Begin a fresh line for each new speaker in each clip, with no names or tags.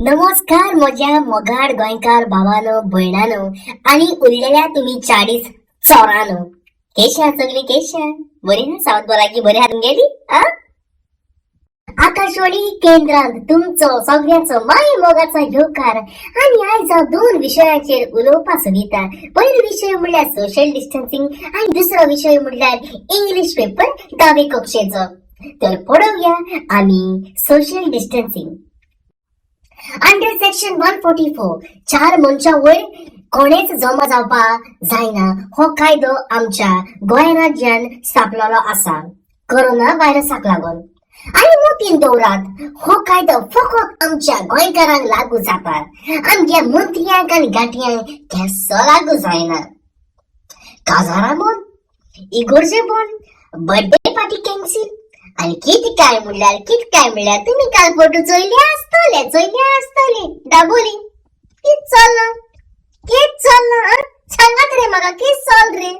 नमस्कार म्हज्या मोगाड गोंयकार भावानो भयणानो आणि उरलेल्या तुम्ही 40 चोरानो. केशी आहात सगळी? केशी आहात? बरी ना? सावत बोलाकी बरी हात गेली? आकाशवाणी केंद्रांत तुमचो सगळ्यांचो माय मोगाचा योगकार. आणि आयज हांव 2 विशयांचेर उलोवपाक सोदिता. पयलो विशय म्हणल्यार सोशल डिस्टन्सिंग आणि दुसरो विशय म्हणल्यार इंग्लिश पेपर 10वे कक्षेचो. तर पळोवया आमी सोशल डिस्टन्सिंग. अंडर सेक्शन 144 चार मनशां वयर कोणेच जमा जावपाक जायना हो कायदो आमच्या गोंय राज्यान स्थापलेलो आसा कोरोना व्हायरसाक लागून. आणि मोतीन दवरात हो कायदो फकत आमच्या गोंयकारांक लागू जाता, आमच्या मंत्र्यांक आनी गांठयांक केसो लागू जायना. काजारां बंद, इगोर्जे बंद, बर्थडे पार्टी कॅन्सील आणि कित काय म्हणल्यार तुम्ही काल फोटो चोयले आसतले दाबोली. कित चल्ला सांगात रे म्हाका, कित चल रे?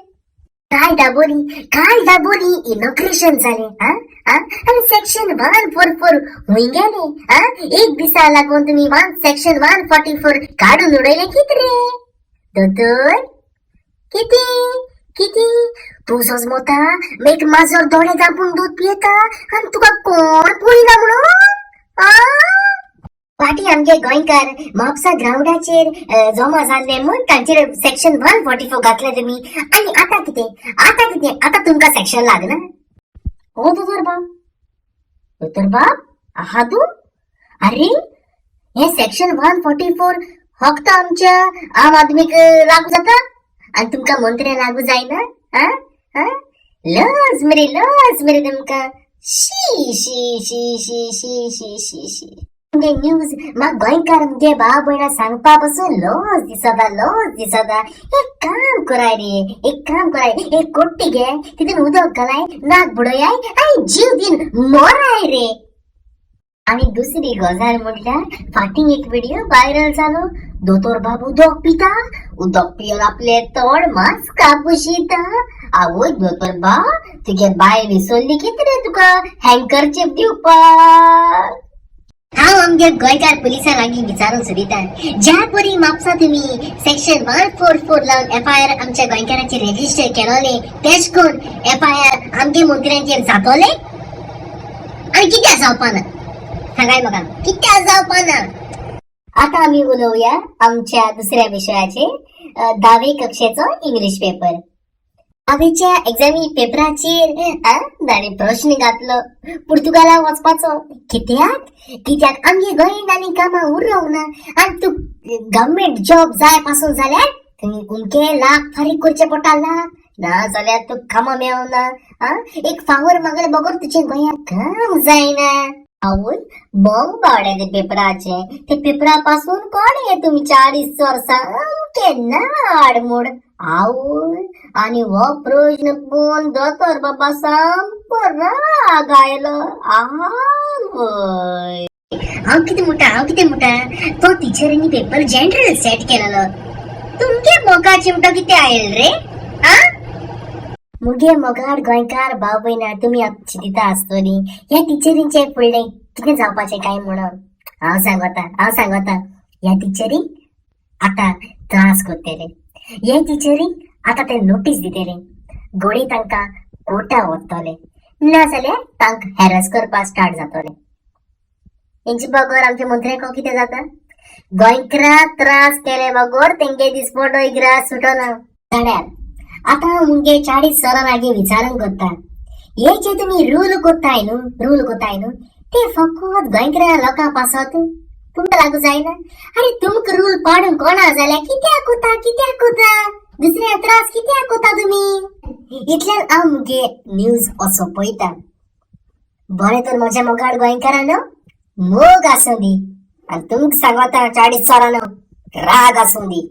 काय दाबोली इनॉग्रेशन जाले आणि सेक्शन 144 हुई गेले. एक दिसा लागून तुम्ही सेक्शन 144 काढून उडयले कित रे दोतोर? किती तू सजमोता मेक माझर दोळे दाबून दूध पियेता आणि तुका कोण पळयला म्हणून? पाटी आमगे गोंयकार म्हापसा ग्राउंडाचेर जमा जाल्ले म्हण तांचेर सेक्शन 144 घातले तुम्ही. आणि आता कितें आता तुमका सेक्शन लागना? हो दोतोर बाब आहा तू? अरे हे सेक्शन 144 फक्त आमच्या आम आदमीक लागू जाता आणि तुमका मंत्र्या लागू जायना? लज मरे तुमका. शी शी शी शी शी शी शी शी न्यूज म्हाका गोंयकार मुगे भाव भयणा सांगपा पासून लज दिसता. एक काम कराय एक कोट्टी घे, तितून उदक घालाय, नाक बुडयाय आणि जीव दिन मोराय रे. आणि दुसरी गजाल म्हटल्यार फाटीं एक व्हिडिओ व्हायरल जालो. दोतोर बाब उदक पिवन आपले तोंड मास्क कापुशीता. आवय दोतोर बाब तुगे बाय विसरली कित रे तुका हँकरचीप दिवपाक? हांव आमच्या गोंयकार पुलिसां लागीं विचारूंक सोदिता, ज्या परी म्हापसा तुमी सेक्शन 144 लावन एफआयआर आमच्या गोंयकारांचेर रेजिस्टर केलोले, तेच कोन एफआयआर आमगे मंत्र्यांचेर जातोले? आनी कित्याक जावपाना? सांगाय म्हाका, कित्याक जावपाना? आता आमी उलोवया आमच्या दुसऱ्या विशयाचेर, 10वे कक्षेचो इंग्लिश पेपर. 10वेच्या एक्झामी पेपराचेर ताणे प्रश्न घातलो पुर्तुगाला वचपाचो. कित्याक आमगे गोंयांत आनी कामां उरवना आनी तू गव्हर्मेंट जॉब जाय पासून जाल्यार तुमी उमके लाख फारीक करचे पडटाला, ना जाल्यार तू कामां मेळना. एक फावोर मागले बगर तुजे गोंयांत काम जायना. आवय बंग पावले ते पेपराचे. ते पेपरा पासून कोणे तुमी 40 वर्सां अमके नाडमोड. आवय आणि हो प्रश्न पण दोतोर बाबा सामको राग आयलो. आवय हांव कितें म्हणटा तो टिचरींनी पेपर जनरल सेट केलेलो. तुमगे मोगा चिमटो कितें आयल रे? मुगे मोगाड गोंयकार भाव भयणा तुमी चिंतिता आसतली ह्या टिचरींचे फुडले कितें जावपाचें काय म्हणून. हांव सांगता ह्या टिचरीक आता त्रास करतले, हे टिचरीक आता ते नोटीस दितले, गोळी तांकां कोर्टा व्हरतले, ना जाल्यार तांकां हॅरस करपाक स्टार्ट जातले. हेंचे बगर आमच्या मंत्र्याक कितें जाता? गोंयकाराक त्रास केले बगर तेंगे दिसपटो इग्रास सुटना. जाल्यार आता मुगे 40 सालां लागीं विचारून करता, हे जे तुम्ही रूल कोत्ताय न्हू ते फकत गोंयकारा लोकां पासत तुमकां लागू जायना. अरे तुमकां रूल पाडून कोणा जाल्यार कित्याक कोता दुसऱ्या त्रास कित्याक कोता तुमी? इतल्यान हांव मुगे न्यूज असो पळयता. बरें तर म्हज्या मोगाड गोंयकारांनो मोग आसूं दी, आनी तुमकां सांगता 40 सालांनो राग आसूं दी.